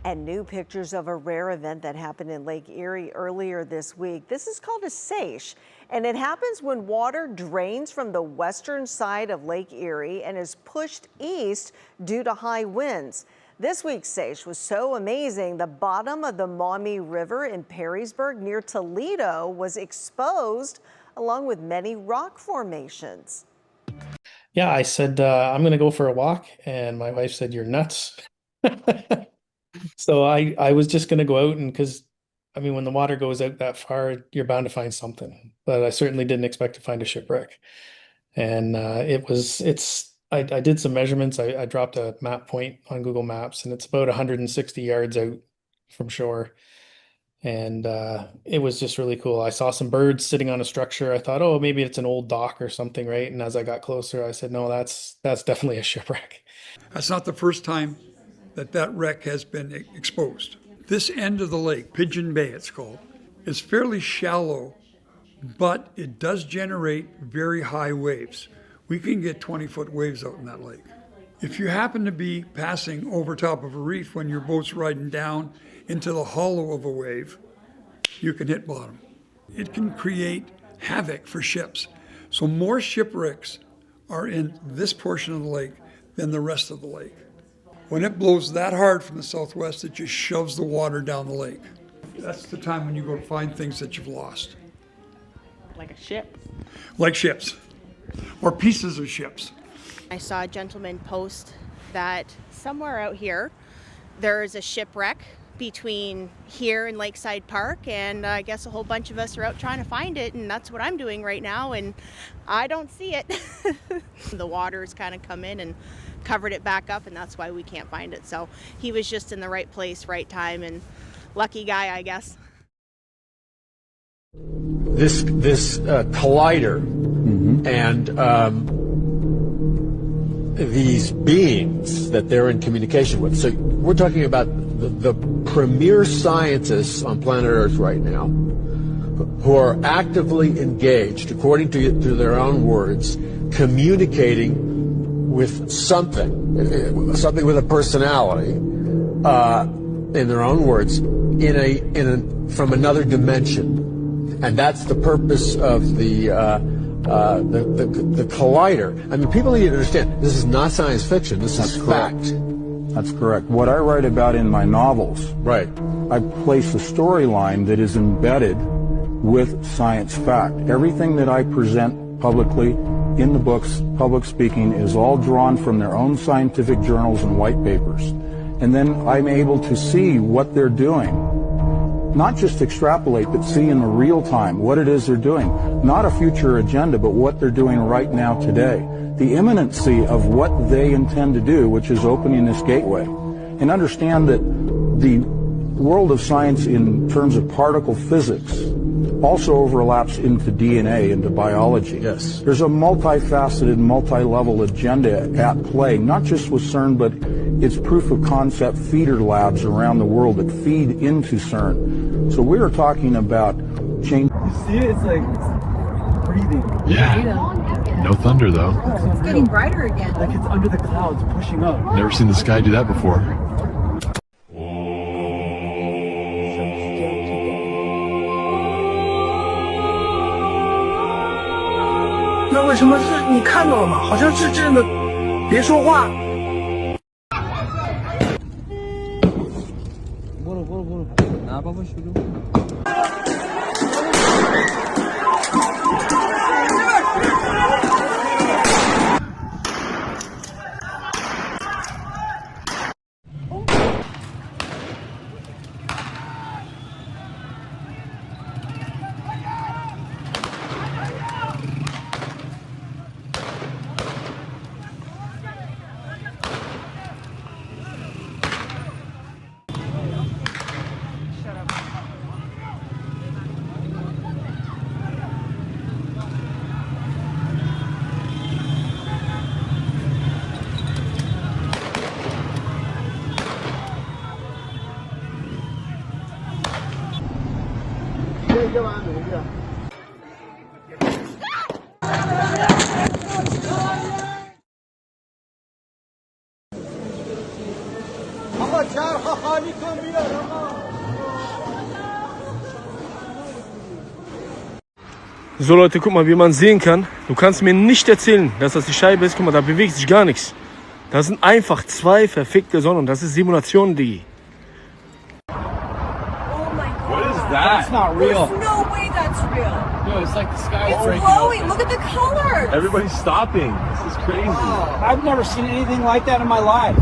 And new pictures of a rare event that happened in Lake Erie earlier this week. This is called a seiche, and it happens when water drains from the western side of Lake Erie and is pushed east due to high winds. This week's seiche was so amazing, the bottom of the Maumee River in Perrysburg near Toledo was exposed along with many rock formations. Yeah, I said, I'm going to go for a walk. And my wife said, you're nuts. So I was just going to go out, and because I mean, when the water goes out that far, you're bound to find something. But I certainly didn't expect to find a shipwreck. And I did some measurements. I dropped a map point on Google Maps, and it's about 160 yards out from shore. And it was just really cool. I saw some birds sitting on a structure. I thought, oh, maybe it's an old dock or something, right? And as I got closer, I said, no, that's definitely a shipwreck. That's not the first time that wreck has been exposed. This end of the lake, Pigeon Bay it's called, is fairly shallow, but it does generate very high waves. We can get 20-foot waves out in that lake. If you happen to be passing over top of a reef when your boat's riding down into the hollow of a wave, you can hit bottom. It can create havoc for ships. So more shipwrecks are in this portion of the lake than the rest of the lake. When it blows that hard from the southwest, it just shoves the water down the lake. That's the time when you go to find things that you've lost. Like a ship? Like ships, or pieces of ships. I saw a gentleman post that somewhere out here, there is a shipwreck between here and Lakeside Park, and I guess a whole bunch of us are out trying to find it, and that's what I'm doing right now, and I don't see it. The water's kind of come in and covered it back up, and that's why we can't find it. So he was just in the right place, right time, and lucky guy, I guess. This collider and these beings that they're in communication with. So we're talking about the premier scientists on planet Earth right now who are actively engaged, according to their own words, communicating with something with a personality, in their own words, from another dimension, and that's the purpose of the collider. I mean, people need to understand this is not science fiction. This is fact. That's correct. What I write about in my novels, right? I place a storyline that is embedded with science fact. Everything that I present publicly in the books, public speaking, is all drawn from their own scientific journals and white papers. And then I'm able to see what they're doing. Not just extrapolate, but see in the real time what it is they're doing. Not a future agenda, but what they're doing right now today. The imminency of what they intend to do, which is opening this gateway. And understand that the world of science in terms of particle physics also overlaps into DNA, into biology. Yes. There's a multifaceted, multi-level agenda at play, not just with CERN, but it's proof of concept feeder labs around the world that feed into CERN. So we are talking about change. You see it? It's like breathing. Yeah. No thunder though. It's getting brighter again. Like it's under the clouds pushing up. Never seen the sky do that before. 那为什么是你看到了吗？好像是真的，别说话。So Leute, guck mal, wie man sehen kann, du kannst mir nicht erzählen, dass das die Scheibe ist. Guck mal, da bewegt sich gar nichts. Das sind einfach zwei verfickte Sonnen. Das ist Simulation, Digi. Oh my god. What is that? That's not real. There's no way that's real. No, it's like the sky is It's breaking glowing. open. Look at the colors. Everybody's stopping. This is crazy. I've never seen anything like that in my life.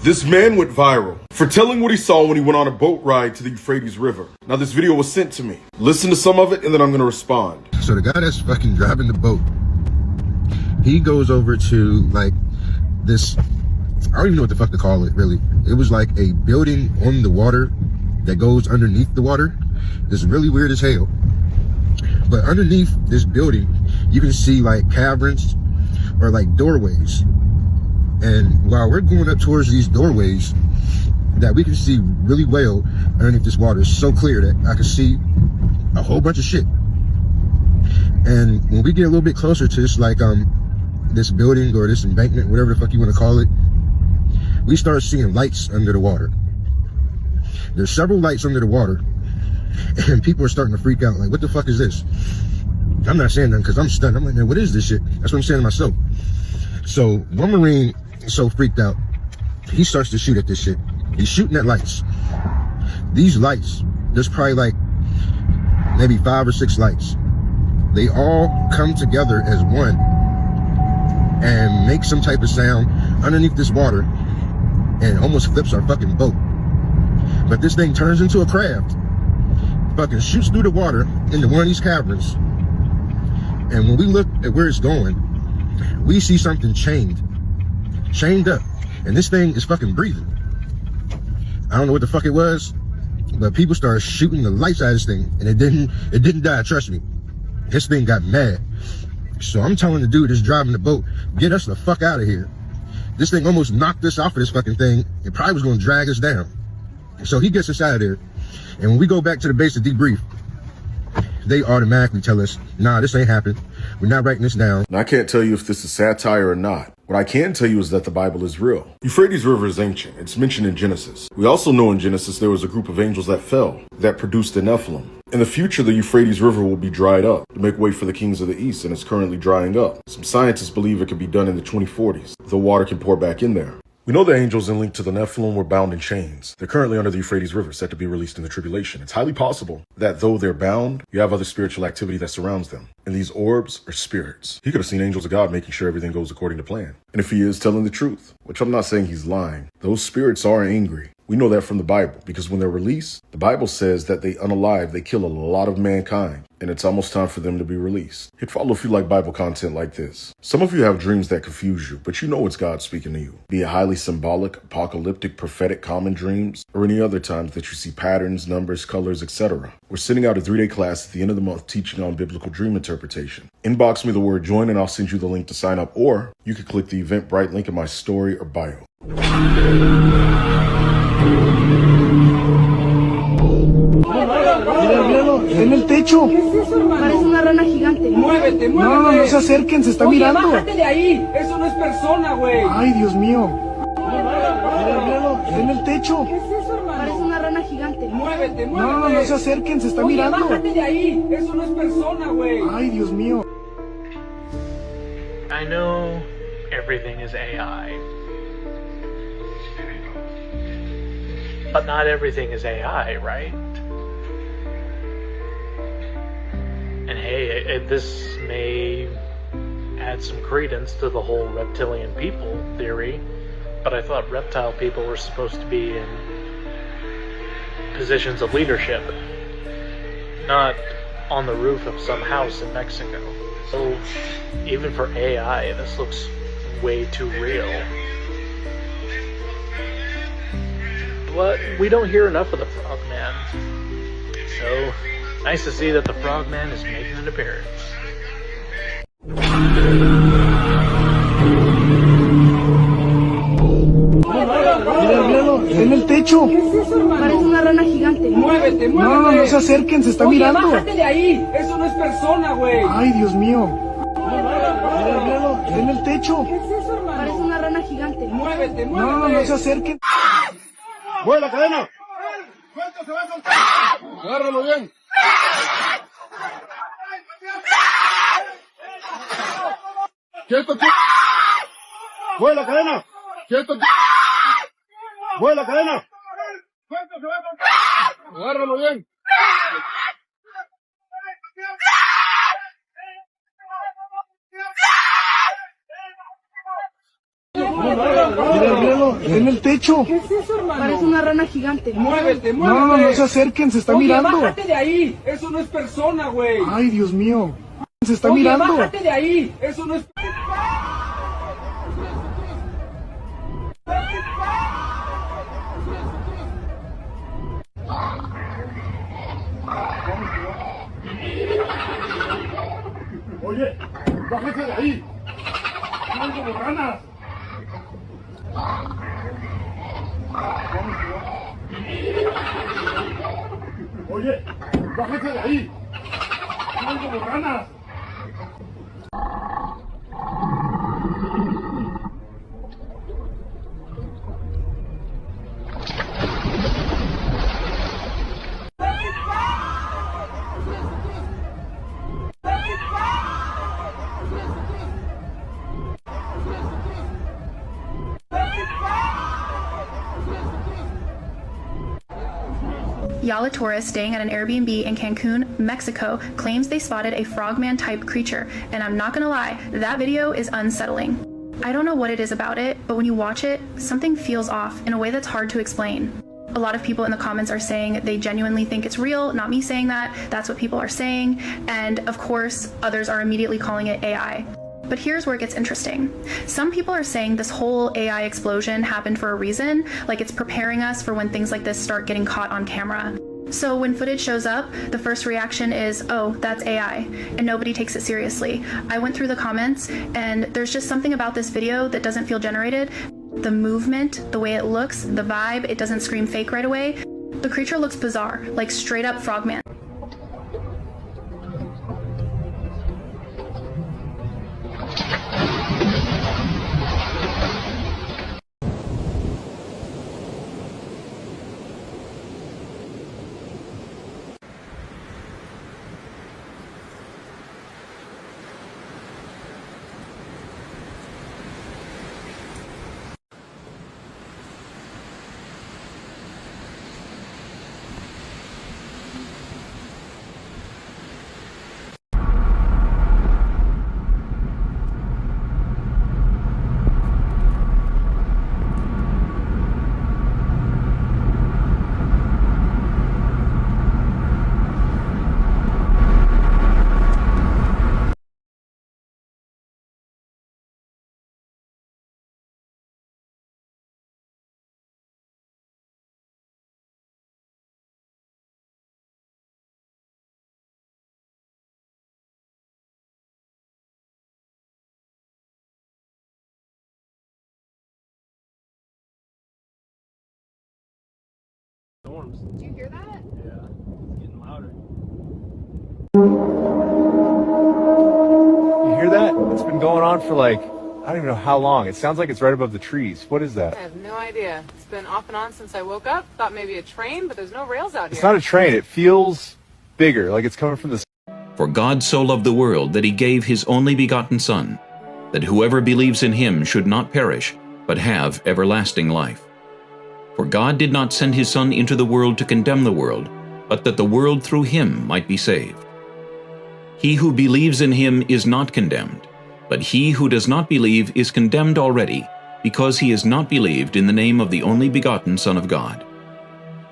This man went viral for telling what he saw when he went on a boat ride to the Euphrates River. Now this video was sent to me. Listen to some of it and then I'm going to respond. So the guy that's fucking driving the boat, he goes over to like this, I don't even know what the fuck to call it really. It was like a building on the water that goes underneath the water. It's really weird as hell. But underneath this building, you can see like caverns or like doorways. And while we're going up towards these doorways that we can see really well underneath this water, it's so clear that I can see a whole bunch of shit. And when we get a little bit closer to this, like this building or this embankment, whatever the fuck you want to call it, we start seeing lights under the water. There's several lights under the water, and people are starting to freak out. Like, what the fuck is this? I'm not saying nothing because I'm stunned. I'm like, man, what is this shit? That's what I'm saying to myself. So one Marine is so freaked out, he starts to shoot at this shit. He's shooting at lights. these lights, there's probably like maybe 5 or 6 lights. They all come together as one and make some type of sound underneath this water and almost flips our fucking boat. But this thing turns into a craft, fucking shoots through the water into one of these caverns. And when we look at where it's going, we see something chained up. And this thing is fucking breathing. I don't know what the fuck it was, but people started shooting the lights out of this thing, and it didn't die, trust me. This thing got mad. So I'm telling the dude that's driving the boat, get us the fuck out of here. This thing almost knocked us off of this fucking thing. It probably was gonna drag us down. So he gets us out of there. And when we go back to the base to debrief, they automatically tell us, nah, this ain't happened. We're not writing this down. Now, I can't tell you if this is satire or not. What I can tell you is that the Bible is real. Euphrates River is ancient. It's mentioned in Genesis. We also know in Genesis there was a group of angels that fell, that produced the Nephilim. In the future, the Euphrates River will be dried up to make way for the kings of the east, and it's currently drying up. Some scientists believe it could be done in the 2040s. The water can pour back in there. We know the angels in link to the Nephilim were bound in chains. They're currently under the Euphrates River, set to be released in the tribulation. It's highly possible that though they're bound, you have other spiritual activity that surrounds them. And these orbs are spirits. He could have seen angels of God making sure everything goes according to plan. And if he is telling the truth, which I'm not saying he's lying, those spirits are angry. We know that from the Bible, because when they're released, the Bible says that they unalive, they kill a lot of mankind, and it's almost time for them to be released. Hit follow if you like Bible content like this. Some of you have dreams that confuse you, but you know it's God speaking to you. Be it highly symbolic, apocalyptic, prophetic, common dreams, or any other times that you see patterns, numbers, colors, etc. We're sending out a 3-day class at the end of the month teaching on biblical dream interpretation. Inbox me the word join and I'll send you the link to sign up, or you can click the Eventbrite link in my story or bio. En el techo. ¿Qué es eso, hermano? Parece una rana gigante. Muévete, muévete. No, no se acerquen, se está mirando. Bájate de ahí. Eso no es persona, güey. Ay, Dios mío. Míralo, en el techo. ¿Qué es eso, hermano? Parece una rana gigante. Muévete, muévete. No, no se acerquen, se está mirando. Bájate de ahí. Eso no es persona, güey. Ay, Dios mío. I know everything is AI. But not everything is AI, right? And hey, this may add some credence to the whole reptilian people theory, but I thought reptile people were supposed to be in positions of leadership, not on the roof of some house in Mexico. So even for AI, this looks way too real. But we don't hear enough of the Frogman. So, nice to see that the Frogman is making an appearance. Míralo, en el techo. ¿Qué es eso, hermano? Parece una rana gigante. Muévete, muévete. No, no se acerquen, se está mirando. Bájate de ahí. Eso no es persona, güey. Ay, Dios mío. Míralo, en el techo. ¿Qué es eso, hermano? Parece una rana gigante. Muévete, muévete. No, no se acerquen. ¡Mueve la cadena! ¡Suelta, se va a soltar! ¡Agárralo bien! ¡Quieto, quieto! ¡Mueve la cadena! ¡Quieto, quieto! ¡Mueve la cadena! ¡Suelta, se va a soltar! ¡Agárralo bien! Míralo, en el techo. ¿Qué es eso, hermano? Parece una rana gigante. Muévete, muévete. No, no se acerquen, se está mirando. Bájate de ahí. Eso no es persona, güey. Ay, Dios mío. Se está mirando. Bájate de ahí. Eso no es... Oye, bájate de ahí. Son como ranas. Oye, bájate de ahí. Son como ranas. Yala tourist staying at an Airbnb in Cancun, Mexico, claims they spotted a frogman type creature, and I'm not gonna lie, that video is unsettling. I don't know what it is about it, but when you watch it, something feels off in a way that's hard to explain. A lot of people in the comments are saying they genuinely think it's real, not me saying that, that's what people are saying, and of course, others are immediately calling it AI. But here's where it gets interesting. Some people are saying this whole AI explosion happened for a reason, like it's preparing us for when things like this start getting caught on camera. So when footage shows up, the first reaction is, oh, that's AI, and nobody takes it seriously. I went through the comments, and there's just something about this video that doesn't feel generated. The movement, the way it looks, the vibe, it doesn't scream fake right away. The creature looks bizarre, like straight up Frogman. Storms. Do you hear that? Yeah, it's getting louder. You hear that? It's been going on for like, I don't even know how long. It sounds like it's right above the trees. What is that? I have no idea. It's been off and on since I woke up. Thought maybe a train, but there's no rails out here. It's not a train. It feels bigger, like it's coming from the... For God so loved the world that he gave his only begotten Son, that whoever believes in him should not perish, but have everlasting life. For God did not send his Son into the world to condemn the world, but that the world through him might be saved. He who believes in him is not condemned, but he who does not believe is condemned already, because he has not believed in the name of the only begotten Son of God.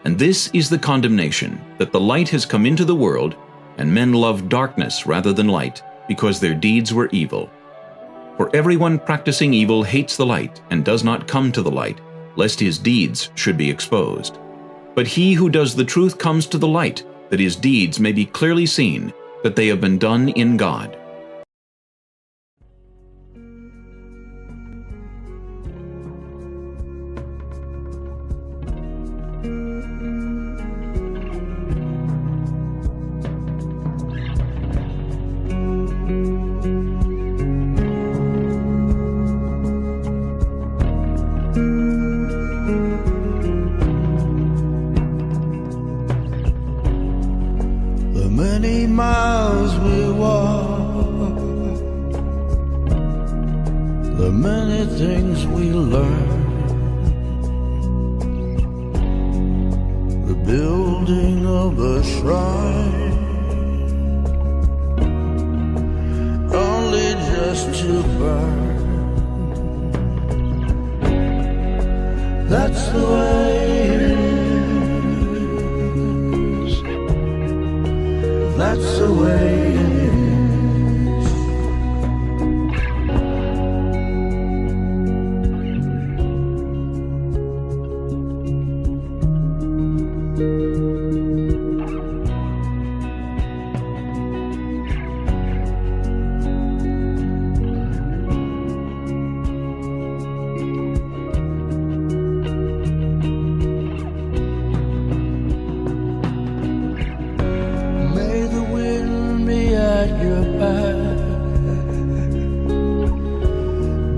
And this is the condemnation, that the light has come into the world, and men love darkness rather than light, because their deeds were evil. For everyone practicing evil hates the light, and does not come to the light, lest his deeds should be exposed. But he who does the truth comes to the light, that his deeds may be clearly seen, that they have been done in God. Many miles we walk, the many things we learn, the building of a shrine, only just to burn. That's the way it is. That's the way it is.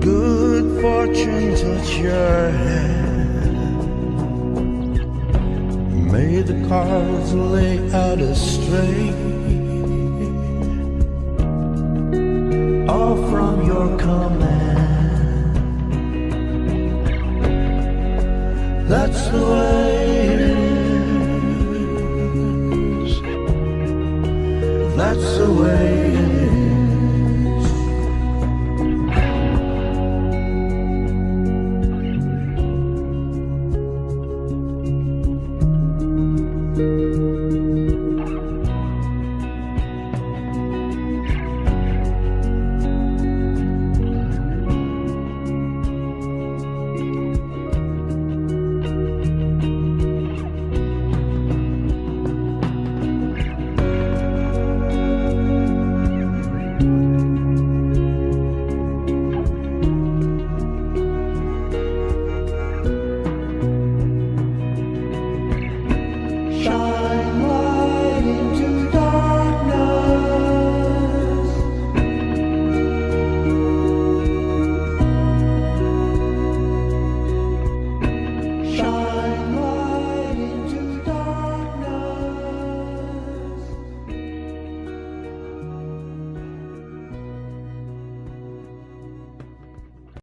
Good fortune touch your hand. May the cards lay out straight, all from your command. That's the way it is. that's the way